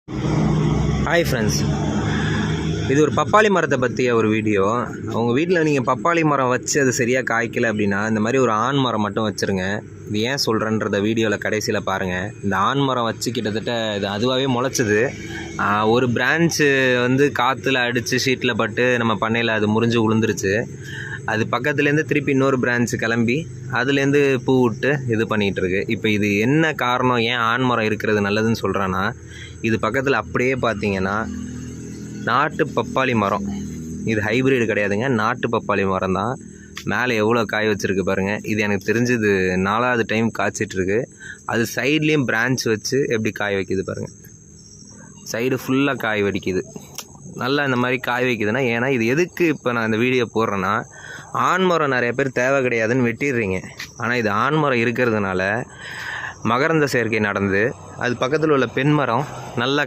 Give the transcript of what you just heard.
Hi friends, இது ஒரு பப்பாளி மரத்தை பற்றிய ஒரு வீடியோ. உங்கள் வீட்டில் நீங்கள் பப்பாளி மரம் வச்சு அது சரியாக காய்க்கலை அப்படின்னா இந்த மாதிரி ஒரு ஆண் மரம் மட்டும் வச்சுருங்க. இது ஏன் சொல்கிறேன்றத வீடியோவில் கடைசியில் பாருங்கள். இந்த ஆண் மரம் வச்சு கிட்டத்தட்ட இது அதுவாகவே முளைச்சிது. ஒரு பிரான்ச்சு வந்து காற்றுல அடித்து ஷீட்டில் பட்டு நம்ம பண்ணையில் அது முறிஞ்சு விழுந்துருச்சு. அது பக்கத்துலேருந்து திருப்பி இன்னொரு பிரான்ச்சு கிளம்பி அதுலேருந்து பூ விட்டு இது பண்ணிகிட்ருக்கு. இப்போ இது என்ன காரணம், ஏன் ஆண் மரம் இருக்கிறது நல்லதுன்னு சொல்கிறேன்னா, இது பக்கத்தில் அப்படியே பார்த்தீங்கன்னா நாட்டு பப்பாளி மரம். இது ஹைப்ரிட் கிடையாதுங்க, நாட்டு பப்பாளி மரம் தான். மேலே எவ்வளோ காய் வச்சுருக்கு பாருங்கள். இது எனக்கு தெரிஞ்சது 4வது டைம் காய்ச்சிட்ருக்கு. அது சைட்லேயும் பிரான்ச் வச்சு எப்படி காய் வைக்கிது பாருங்கள். சைடு ஃபுல்லாக காய் வடிக்குது. நல்லா இந்த மாதிரி காய் வைக்குதுன்னா, ஏன்னா இது எதுக்கு இப்போ நான் இந்த வீடியோ போடுறேன்னா, ஆண்மரம் நிறைய பேர் தேவை கிடையாதுன்னு வெட்டிடுறீங்க. ஆனால் இது ஆண்மரம் இருக்கிறதுனால மகரந்த சேர்க்கை நடந்து அது பக்கத்தில் உள்ள பெண் மரம் நல்லா